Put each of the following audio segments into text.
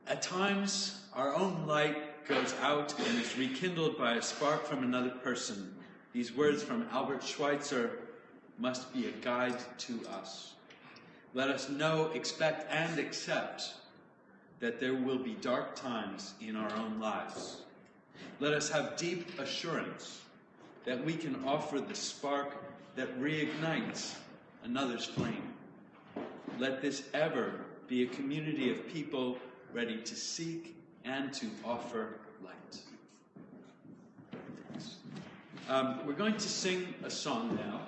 At times, our own light goes out and is rekindled by a spark from another person. These words from Albert Schweitzer must be a guide to us. Let us know, expect, and accept that there will be dark times in our own lives. Let us have deep assurance that we can offer the spark that reignites another's flame. Let this ever be a community of people ready to seek and to offer light. We're going to sing a song now,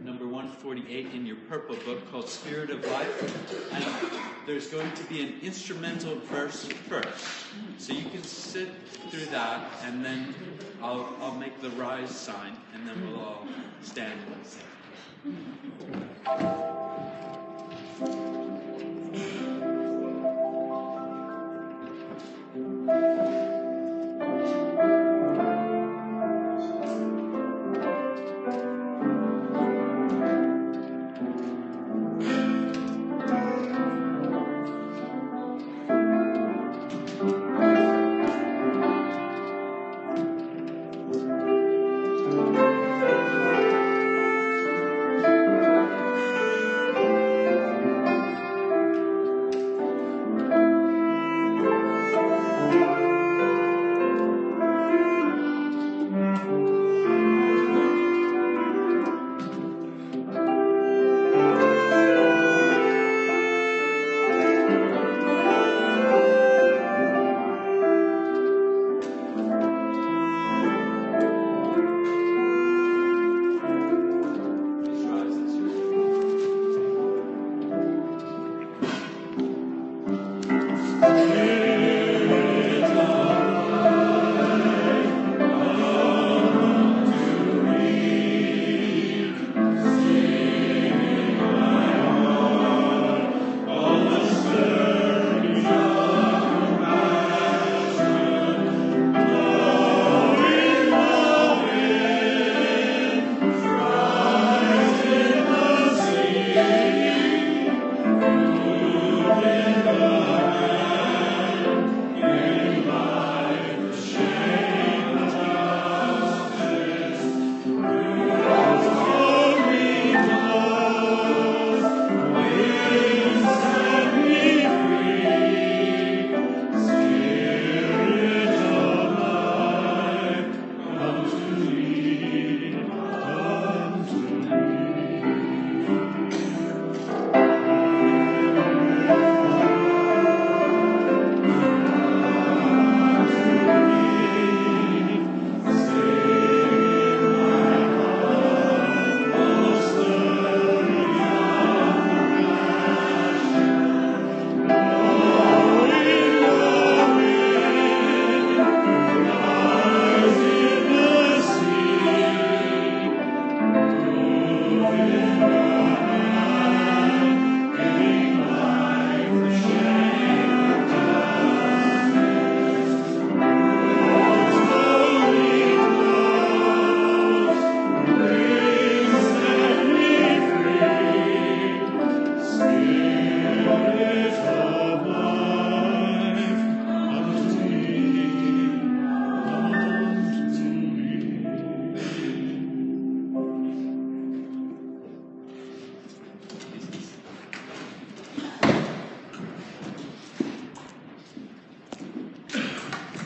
number 148 in your purple book, called Spirit of Life. And there's going to be an instrumental verse first. So you can sit through that, and then I'll make the rise sign, and then we'll all stand and sing.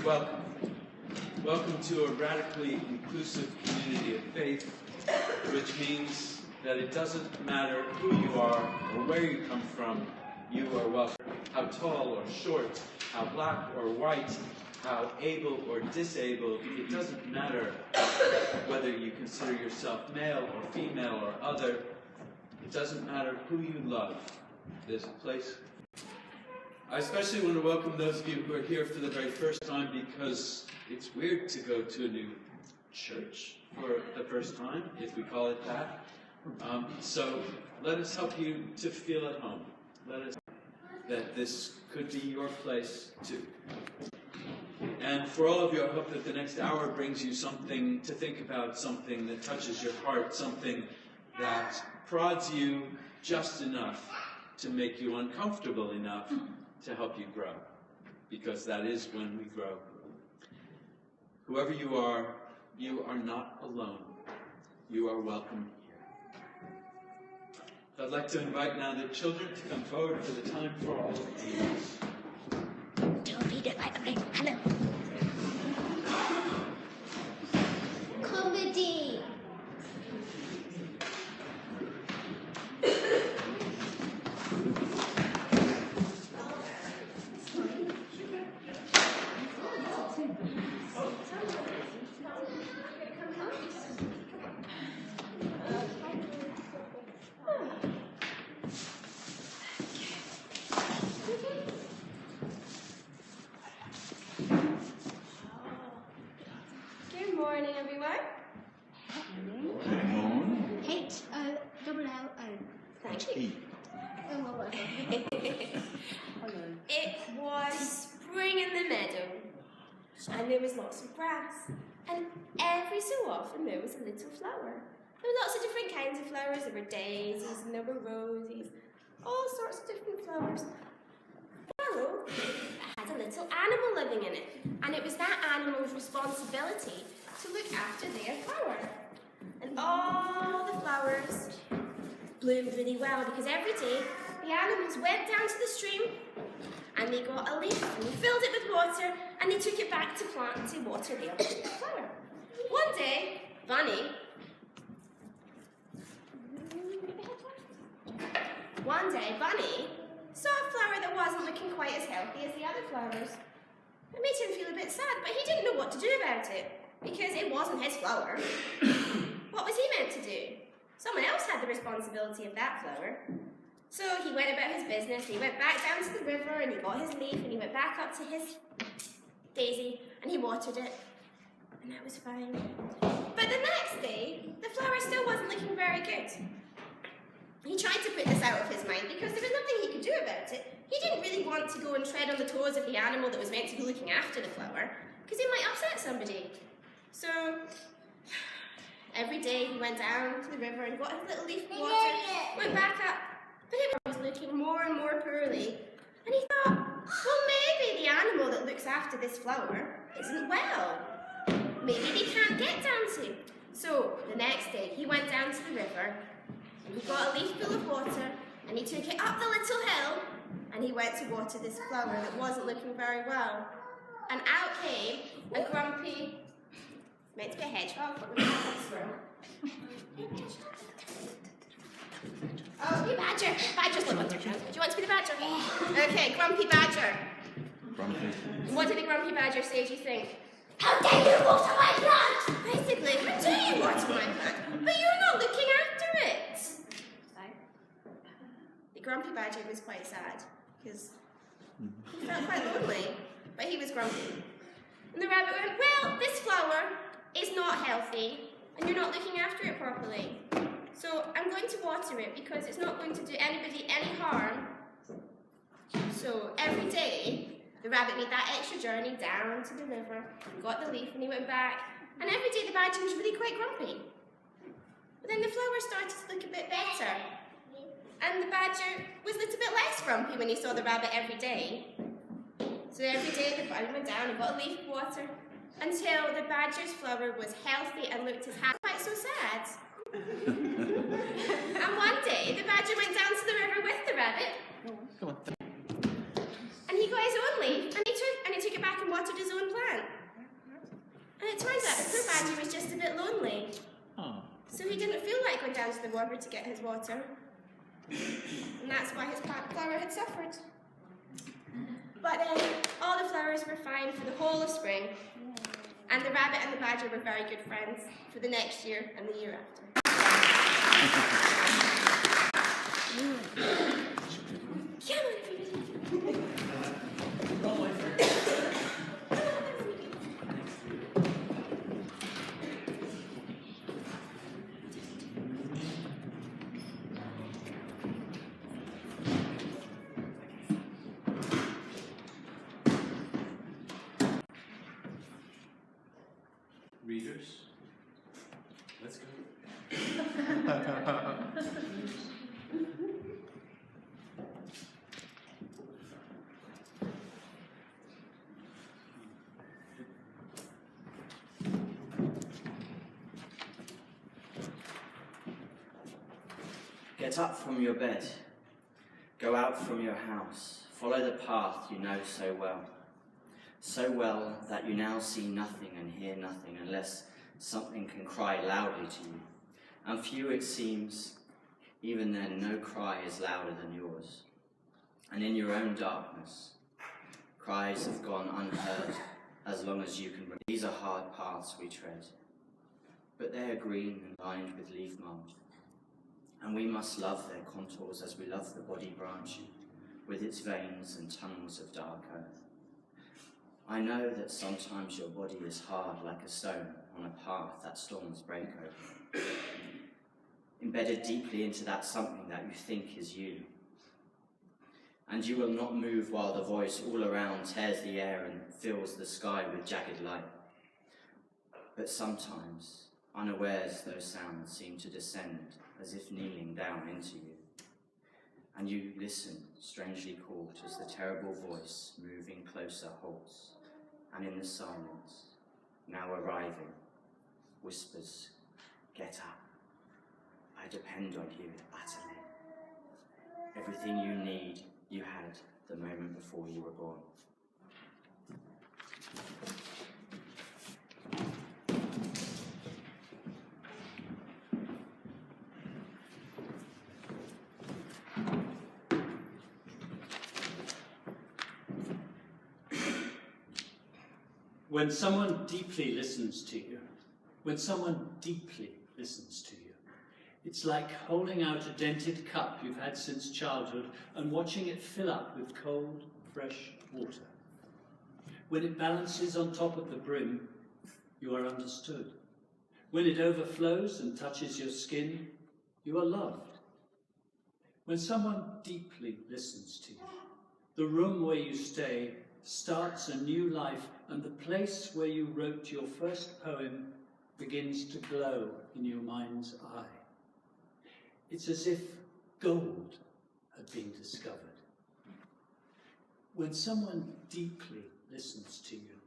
Welcome. Welcome to a radically inclusive community of faith, which means that it doesn't matter who you are or where you come from, you are welcome. How tall or short, how black or white, how able or disabled, it doesn't matter whether you consider yourself male or female or other. It doesn't matter who you love. There's a place. I especially want to welcome those of you who are here for the very first time, because it's weird to go to a new church for the first time, if we call it that. So let us help you to feel at home. Let us that this could be your place too. And for all of you, I hope that the next hour brings you something to think about, something that touches your heart, something that prods you just enough to make you uncomfortable enough to help you grow, because that is when we grow. Whoever you are not alone. You are welcome here. I'd like to invite now the children to come forward for the time for all ages. Hello. Comedy. Good morning, everyone. H double L O. Thank you. Oh, what was it? It was spring in the meadow. and there was lots of grass. And every so often there was a little flower. There were lots of different kinds of flowers. There were daisies and there were roses, all sorts of different flowers. Sparrow had a little animal living in it, and it was that animal's responsibility to look after their flower. And all the flowers bloomed really well because every day the animals went down to the stream and they got a leaf and they filled it with water and they took it back to plant to water their flower. One day, Bunny saw a flower that wasn't looking quite as healthy as the other flowers. It made him feel a bit sad, but he didn't know what to do about it because it wasn't his flower. What was he meant to do? Someone else had the responsibility of that flower. So he went about his business, he went back down to the river and he got his leaf and he went back up to his daisy and he watered it. And that was fine. But the next day, the flower still wasn't looking very good. He tried to put this out of his mind because there was nothing he could do about it. He didn't really want to go and tread on the toes of the animal that was meant to be looking after the flower because it might upset somebody. So every day he went down to the river and got his little leaf of water, went back up, but it was looking more and more poorly. And he thought, well, maybe the animal that looks after this flower isn't well. Maybe they can't get down to. So the next day he went down to the river and he got a leaf full of water and he took it up the little hill and he went to water this flower that wasn't looking very well. And out came a grumpy, meant to be a hedgehog, but we have a squirrel. Oh, you badger. Badgers live underground. Do you want to be the badger? Okay, grumpy badger. Grumpy. What did the grumpy badger say, do you think? How dare you water my plant? Basically, how dare you water my plant? But you're not looking after it. The grumpy badger was quite sad because he felt quite lonely, but he was grumpy. And the rabbit went, well, this flower is not healthy and you're not looking after it properly. So I'm going to water it because it's not going to do anybody any harm. So every day, the rabbit made that extra journey down to the river, got the leaf and he went back. And every day the badger was really quite grumpy. But then the flower started to look a bit better. And the badger was a little bit less grumpy when he saw the rabbit every day. So every day the badger went down and got a leaf of water until the badger's flower was healthy and looked as happy. Quite so sad. And one day the badger went down to the river with the rabbit. Come on. And he got his own leaf and he took it back and watered his own plant. And it turns out the poor badger was just a bit lonely. Oh. So he didn't feel like going down to the river to get his water. And that's why his flower had suffered. But then all the flowers were fine for the whole of spring. And the rabbit and the badger were very good friends for the next year and the year after. Come on, everybody. Readers, let's go. Get up from your bed, go out from your house, follow the path you know so well that you now see nothing and hear nothing unless something can cry loudly to you. And few it seems, even then no cry is louder than yours. And in your own darkness, cries have gone unheard as long as you can. These are hard paths we tread, but they are green and lined with leaf mould. And we must love their contours as we love the body branching with its veins and tunnels of dark earth. I know that sometimes your body is hard like a stone on a path that storms break over, embedded deeply into that something that you think is you. and you will not move while the voice all around tears the air and fills the sky with jagged light. But sometimes, unawares, those sounds seem to descend as if kneeling down into you, and you listen, strangely caught, as the terrible voice, moving closer, halts, and in the silence, now arriving, whispers, "Get up. I depend on you utterly. Everything you need, you had the moment before you were born." When someone deeply listens to you, it's like holding out a dented cup you've had since childhood and watching it fill up with cold, fresh water. When it balances on top of the brim, you are understood. When it overflows and touches your skin, you are loved. When someone deeply listens to you, the room where you stay starts a new life, and the place where you wrote your first poem begins to glow in your mind's eye. It's as if gold had been discovered. When someone deeply listens to you,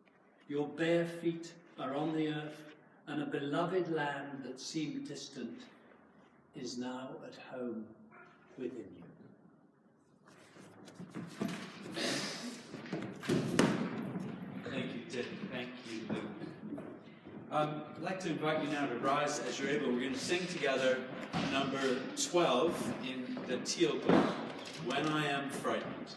your bare feet are on the earth, and a beloved land that seemed distant is now at home within you. Thank you, Dick. Thank you, Luke. I'd like to invite you now to rise as you're able. We're going to sing together number 12 in the Teal Book, "When I Am Frightened."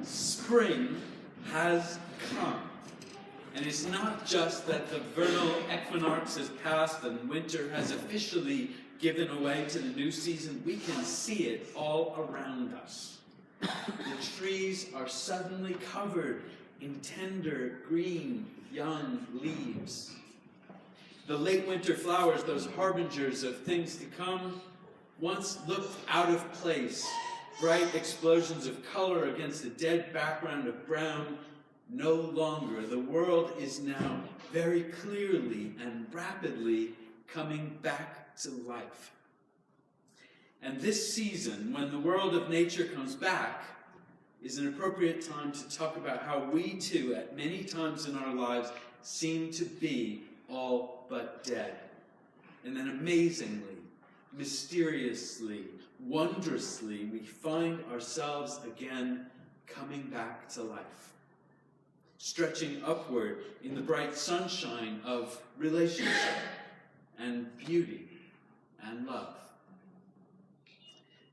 Spring has come. And it's not just that the vernal equinox has passed and winter has officially given away to the new season. We can see it all around us. The trees are suddenly covered in tender green young leaves. The late winter flowers, those harbingers of things to come, once looked out of place, bright explosions of color against a dead background of brown. No longer. The world is now very clearly and rapidly coming back to life. And this season, when the world of nature comes back, is an appropriate time to talk about how we too, at many times in our lives, seem to be all but dead. And then amazingly, mysteriously, wondrously, we find ourselves again coming back to life, stretching upward in the bright sunshine of relationship and beauty and love.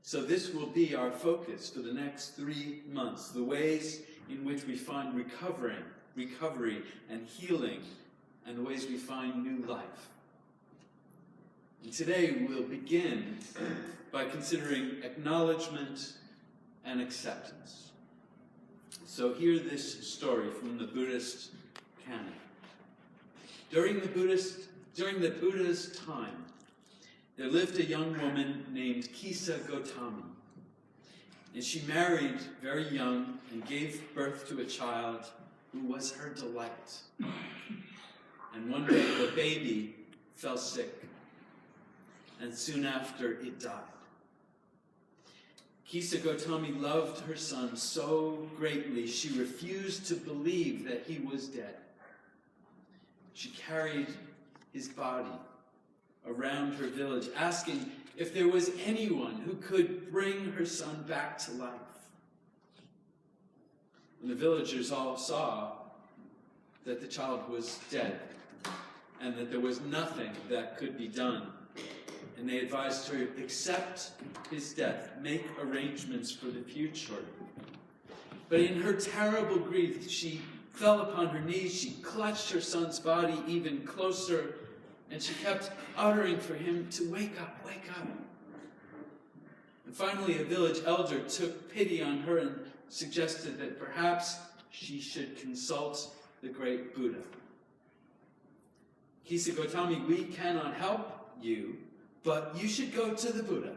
So this will be our focus for the next 3 months, the ways in which we find recovery and healing, and the ways we find new life. And today we'll begin by considering acknowledgement and acceptance. So hear this story from the Buddhist canon. During the Buddha's time, there lived a young woman named Kisa Gotami. And she married very young and gave birth to a child who was her delight. And one day the baby fell sick, and soon after it died. Kisa Gotami loved her son so greatly she refused to believe that he was dead. She carried his body around her village, asking if there was anyone who could bring her son back to life. And the villagers all saw that the child was dead and that there was nothing that could be done. And they advised her, accept his death, make arrangements for the future. But in her terrible grief, she fell upon her knees, she clutched her son's body even closer, and she kept uttering for him to wake up, wake up. And finally, a village elder took pity on her and suggested that perhaps she should consult the great Buddha. Kisa Gotami, we cannot help you, but you should go to the Buddha.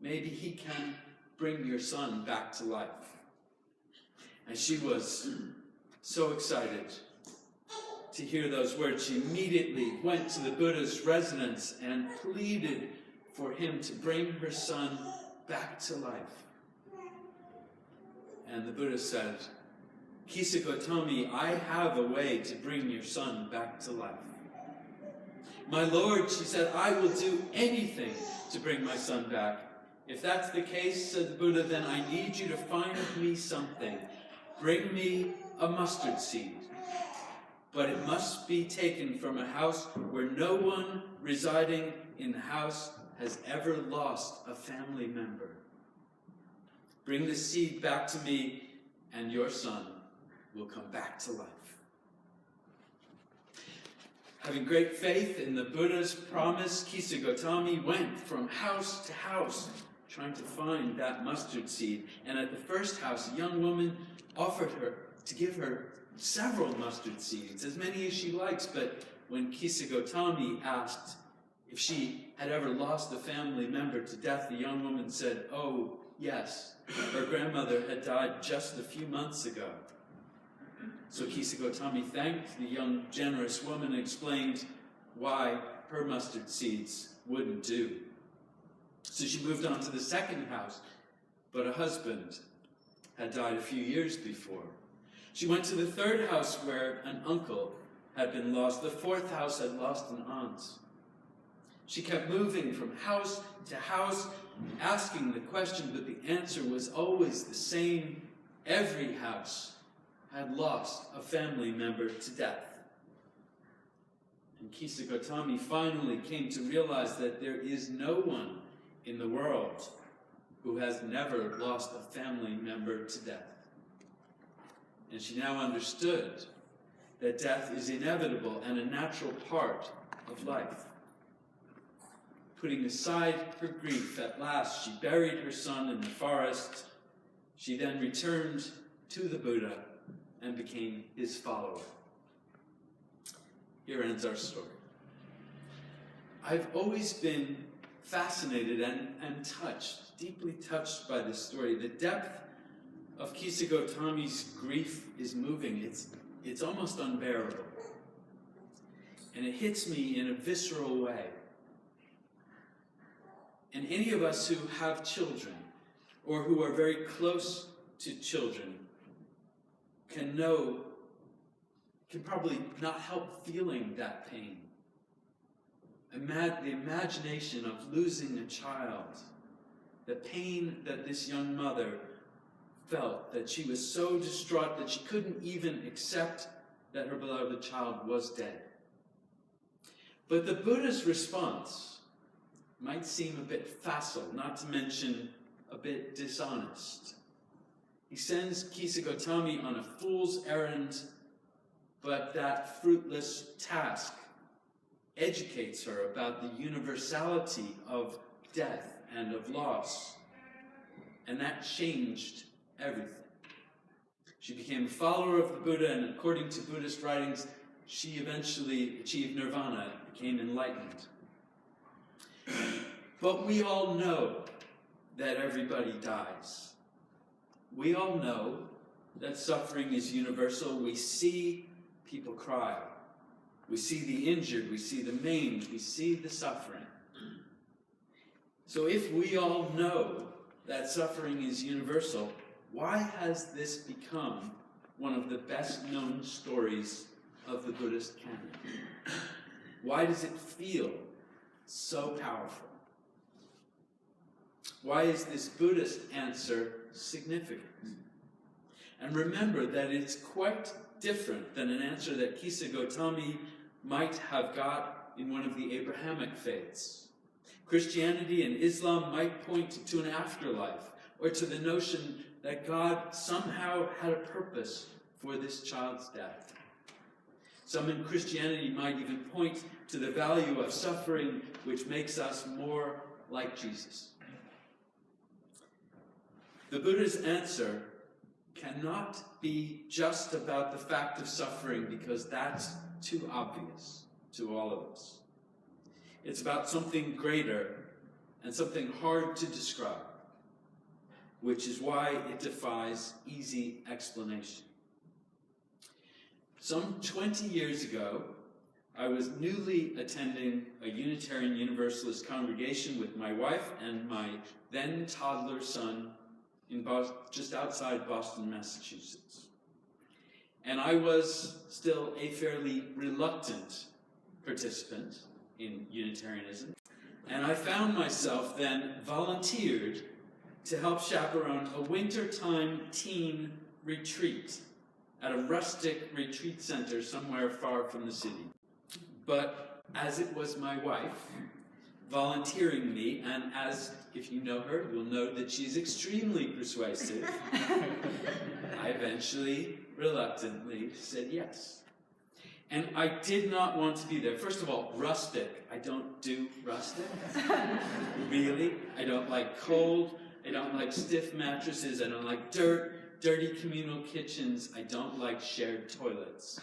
Maybe he can bring your son back to life. And she was so excited to hear those words. She immediately went to the Buddha's residence and pleaded for him to bring her son back to life. And the Buddha said, Kisa Gotami, I have a way to bring your son back to life. My Lord, she said, I will do anything to bring my son back. If that's the case, said the Buddha, then I need you to find me something. Bring me a mustard seed. But it must be taken from a house where no one residing in the house has ever lost a family member. Bring the seed back to me, and your son will come back to life. Having great faith in the Buddha's promise, Kisa Gotami went from house to house trying to find that mustard seed. And at the first house, a young woman offered her to give her several mustard seeds, as many as she likes. But when Kisa Gotami asked if she had ever lost a family member to death, the young woman said, oh, yes, her grandmother had died just a few months ago. So Kisa Gotami thanked the young, generous woman and explained why her mustard seeds wouldn't do. So she moved on to the second house, but a husband had died a few years before. She went to the third house where an uncle had been lost. The fourth house had lost an aunt. She kept moving from house to house, asking the question, but the answer was always the same. Every house had lost a family member to death. And Kisa Gotami finally came to realize that there is no one in the world who has never lost a family member to death. And she now understood that death is inevitable and a natural part of life. Putting aside her grief, at last she buried her son in the forest. She then returned to the Buddha and became his follower. Here ends our story. I've always been fascinated and touched, deeply touched by this story. The depth of Kisa Gotami's grief is moving. It's almost unbearable. And it hits me in a visceral way. And any of us who have children, or who are very close to children, can probably not help feeling that pain. The imagination of losing a child, the pain that this young mother felt, that she was so distraught that she couldn't even accept that her beloved child was dead. But the Buddha's response might seem a bit facile, not to mention a bit dishonest. He sends Kisa Gotami on a fool's errand, but that fruitless task educates her about the universality of death and of loss. And that changed everything. She became a follower of the Buddha, and according to Buddhist writings, she eventually achieved nirvana, became enlightened. But we all know that everybody dies. We all know that suffering is universal. We see people cry. We see the injured, we see the maimed, we see the suffering. So if we all know that suffering is universal, why has this become one of the best known stories of the Buddhist canon? Why does it feel so powerful? Why is this Buddhist answer significant? And remember that it's quite different than an answer that Kisa Gotami might have got in one of the Abrahamic faiths. Christianity and Islam might point to an afterlife, or to the notion that God somehow had a purpose for this child's death. Some in Christianity might even point to the value of suffering, which makes us more like Jesus. The Buddha's answer cannot be just about the fact of suffering, because that's too obvious to all of us. It's about something greater and something hard to describe, which is why it defies easy explanation. Some 20 years ago, I was newly attending a Unitarian Universalist congregation with my wife and my then toddler son in just outside Boston, Massachusetts. And I was still a fairly reluctant participant in Unitarianism. And I found myself then volunteered to help chaperone a wintertime teen retreat at a rustic retreat center somewhere far from the city. But as it was my wife volunteering me, and as, if you know her, you'll know that she's extremely persuasive, I eventually, reluctantly, said yes. And I did not want to be there. First of all, rustic. I don't do rustic. Really. I don't like cold. I don't like stiff mattresses. I don't like dirt, dirty communal kitchens. I don't like shared toilets.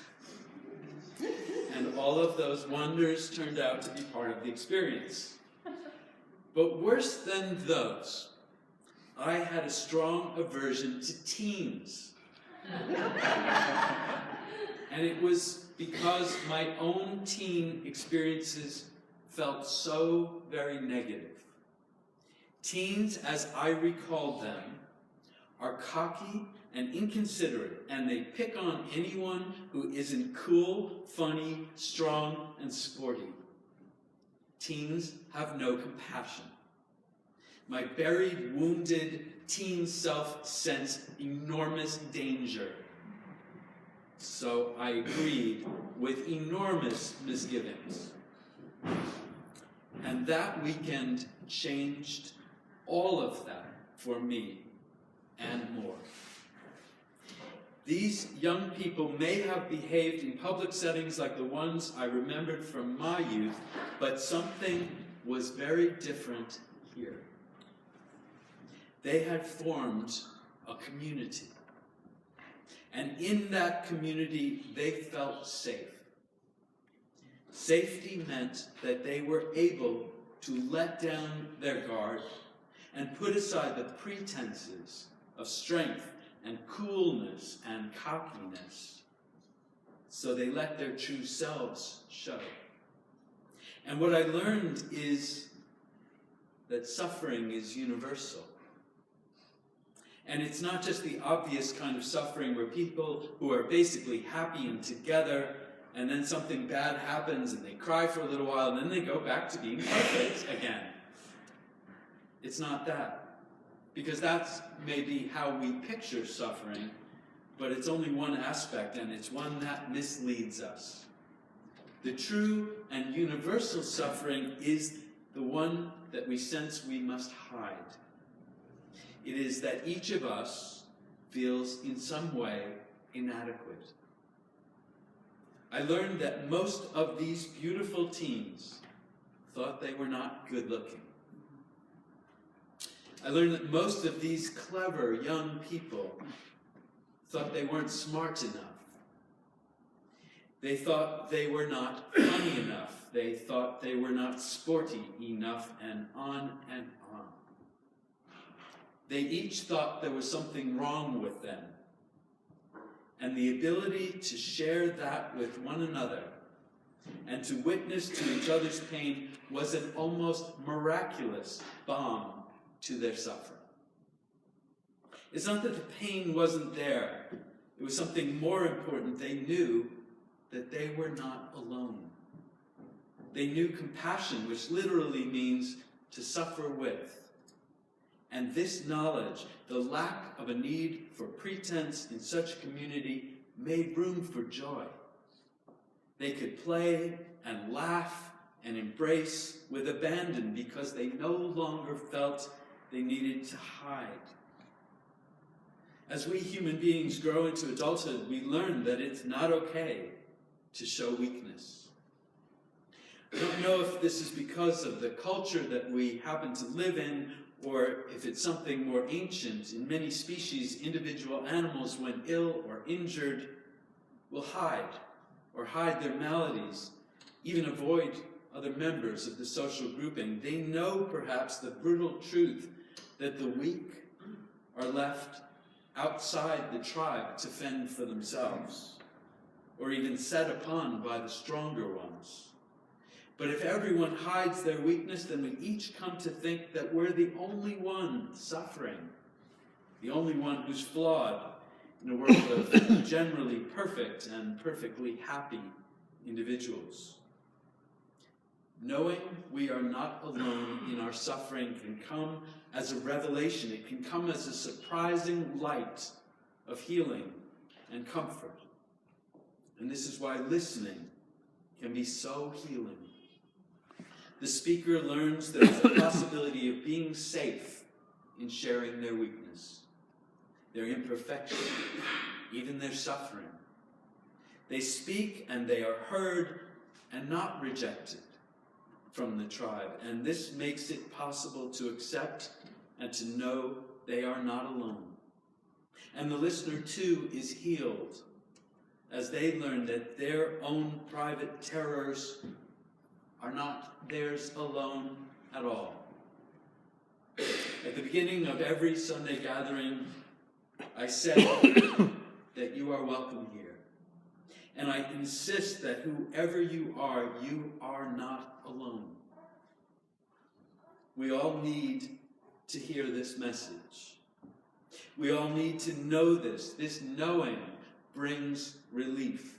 And all of those wonders turned out to be part of the experience. But worse than those, I had a strong aversion to teens. And it was because my own teen experiences felt so very negative. Teens, as I recall them, are cocky and inconsiderate, and they pick on anyone who isn't cool, funny, strong, and sporty. Teens have no compassion. My buried, wounded teen self sensed enormous danger. So I agreed with enormous misgivings. And that weekend changed all of that for me and more. These young people may have behaved in public settings like the ones I remembered from my youth, but something was very different here. They had formed a community. And in that community, they felt safe. Safety meant that they were able to let down their guard and put aside the pretenses of strength and coolness and cockiness. So they let their true selves show. And what I learned is that suffering is universal. And it's not just the obvious kind of suffering where people who are basically happy and together, and then something bad happens and they cry for a little while and then they go back to being perfect again. It's not that. Because that's maybe how we picture suffering, but it's only one aspect, and it's one that misleads us. The true and universal suffering is the one that we sense we must hide. It is that each of us feels in some way inadequate. I learned that most of these beautiful teens thought they were not good looking. I learned that most of these clever young people thought they weren't smart enough. They thought they were not funny enough. They thought they were not sporty enough, and on and on. They each thought there was something wrong with them. And the ability to share that with one another and to witness to each other's pain was an almost miraculous balm to their suffering. It's not that the pain wasn't there. It was something more important. They knew that they were not alone. They knew compassion, which literally means to suffer with. And this knowledge, the lack of a need for pretense in such a community, made room for joy. They could play and laugh and embrace with abandon because they no longer felt they needed to hide. As we human beings grow into adulthood, we learn that it's not okay to show weakness. I don't know if this is because of the culture that we happen to live in, or if it's something more ancient. In many species, individual animals, when ill or injured, will hide or hide their maladies, even avoid other members of the social grouping. They know perhaps the brutal truth that the weak are left outside the tribe to fend for themselves, or even set upon by the stronger ones. But if everyone hides their weakness, then we each come to think that we're the only one suffering, the only one who's flawed in a world of generally perfect and perfectly happy individuals. Knowing we are not alone in our suffering can come as a revelation. It can come as a surprising light of healing and comfort. And this is why listening can be so healing. The speaker learns there's a possibility of being safe in sharing their weakness, their imperfection, even their suffering. They speak and they are heard and not rejected from the tribe. And this makes it possible to accept and to know they are not alone. And the listener too is healed as they learn that their own private terrors are not theirs alone at all. At the beginning of every Sunday gathering, I said that you are welcome here. And I insist that whoever you are not alone. We all need to hear this message. We all need to know this. This knowing brings relief,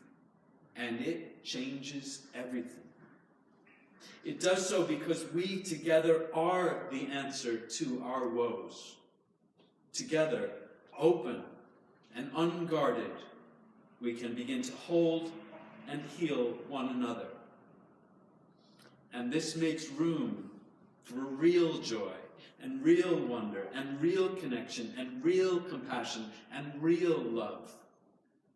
and it changes everything. It does so because we together are the answer to our woes. Together, open and unguarded, we can begin to hold and heal one another. And this makes room for real joy and real wonder and real connection and real compassion and real love.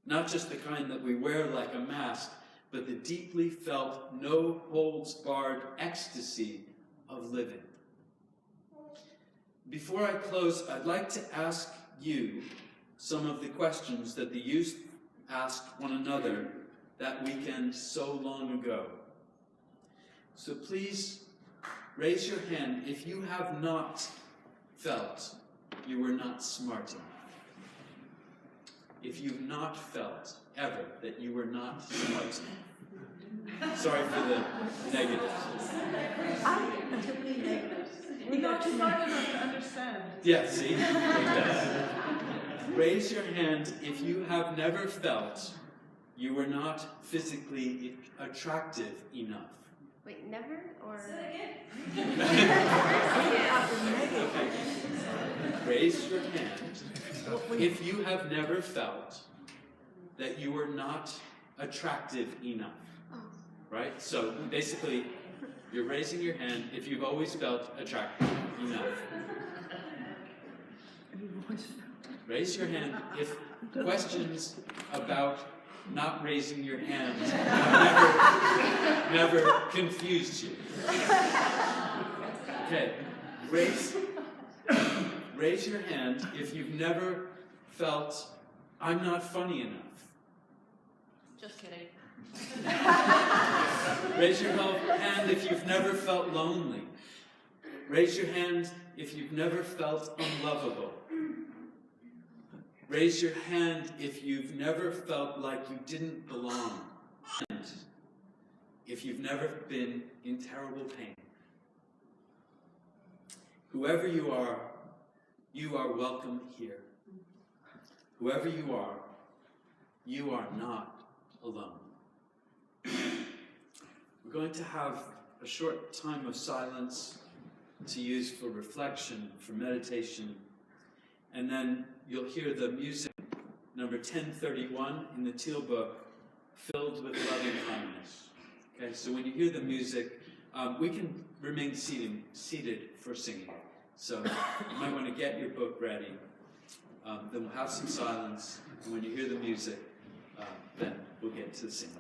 Not just the kind that we wear like a mask, but the deeply felt, no-holds-barred ecstasy of living. Before I close, I'd like to ask you some of the questions that the youth asked one another that weekend so long ago. So please raise your hand if you have not felt you were not smart enough. If you've not felt ever that you were not smart enough. Sorry for the negatives. We're not smart enough to understand. Yeah, see? Like that. Raise your hand if you have never felt you were not physically attractive enough. Wait, never or? Raise your hand if you have never felt that you were not attractive enough. Right? So basically, you're raising your hand if you've always felt attractive enough. Raise your hand if questions about not raising your hand never confused you. Okay, raise your hand if you've never felt, I'm not funny enough. Just kidding. Raise your hand if you've never felt lonely. Raise your hand if you've never felt unlovable. Raise your hand if you've never felt like you didn't belong. And if you've never been in terrible pain. Whoever you are welcome here. Whoever you are not alone. We're going to have a short time of silence to use for reflection, for meditation, and then you'll hear the music, number 1031 in the Teal book, Filled with Loving Kindness. Okay, so when you hear the music, we can remain seated for singing. So you might want to get your book ready. Then we'll have some silence, and when you hear the music, then we'll get to the singing.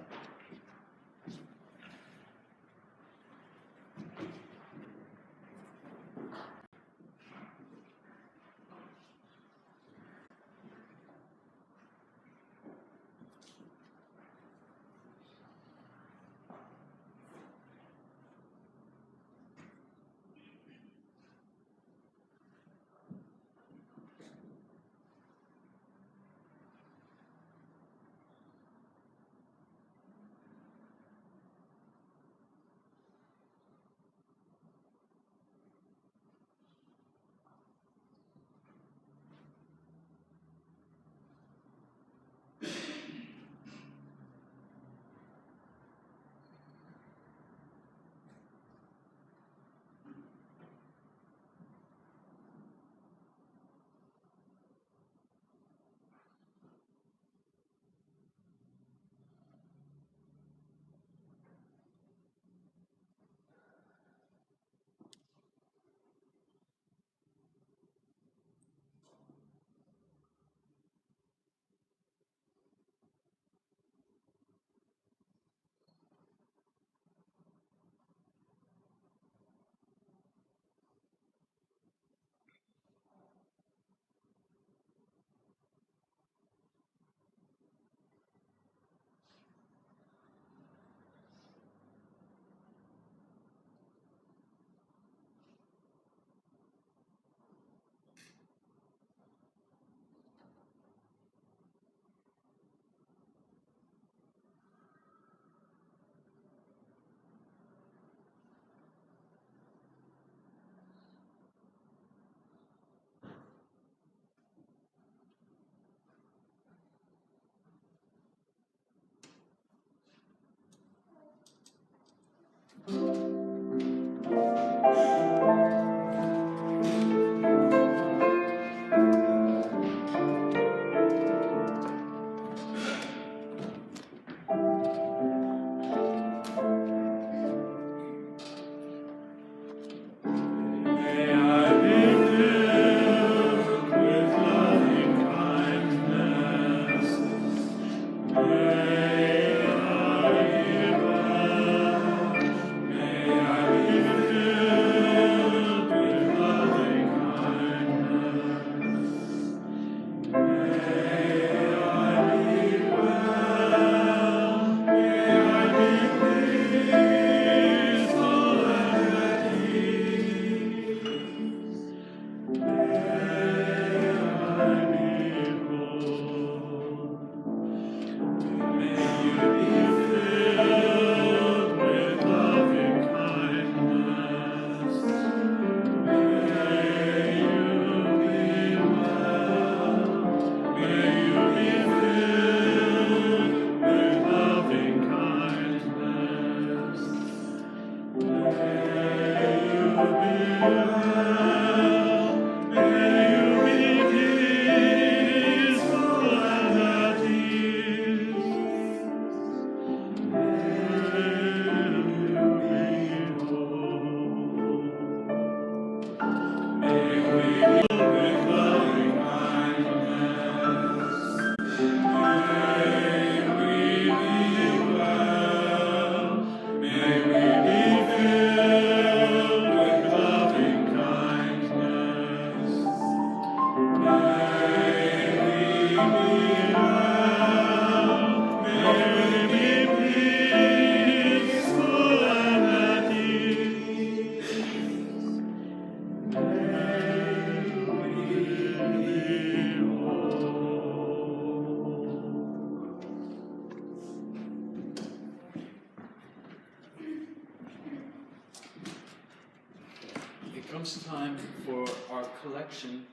It comes time for our collection,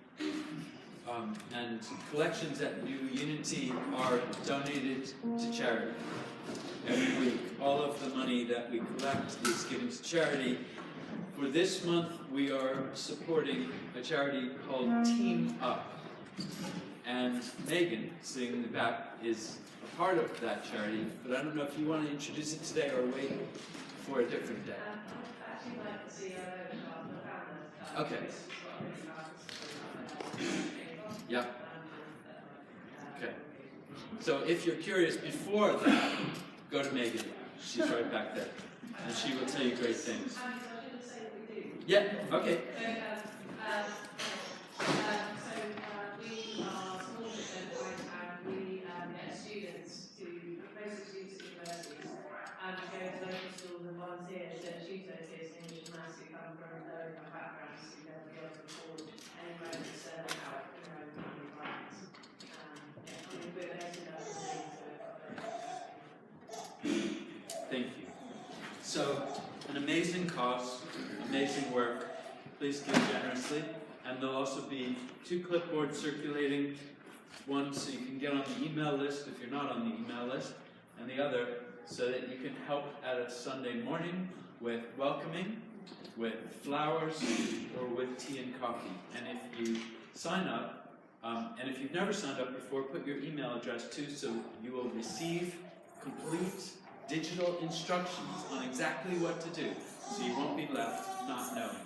and collections at New Unity are donated to charity every week. All of the money that we collect is given to charity. For this month, we are supporting a charity called Team Up, and Megan, sitting in the back, is a part of that charity, but I don't know if you want to introduce it today or wait for a different day. I'd actually like to see a Okay. Yeah. Okay. So if you're curious before that, go to Megan. She's right back there. And she will tell you great things. Yeah, okay. So we are small business and we get students to, most students at universities, and go to local schools and volunteer to tutor kids in English and maths who come from low income backgrounds who don't be able to afford any kind of external help in their own family environments. We're based in Thank you. So, an amazing cause, amazing work. Please give generously. And there'll also be 2 clipboards circulating. One so you can get on the email list if you're not on the email list, and the other so that you can help at a Sunday morning with welcoming, with flowers, or with tea and coffee. And if you sign up, and if you've never signed up before, put your email address too, so you will receive complete digital instructions on exactly what to do, so you won't be left not knowing.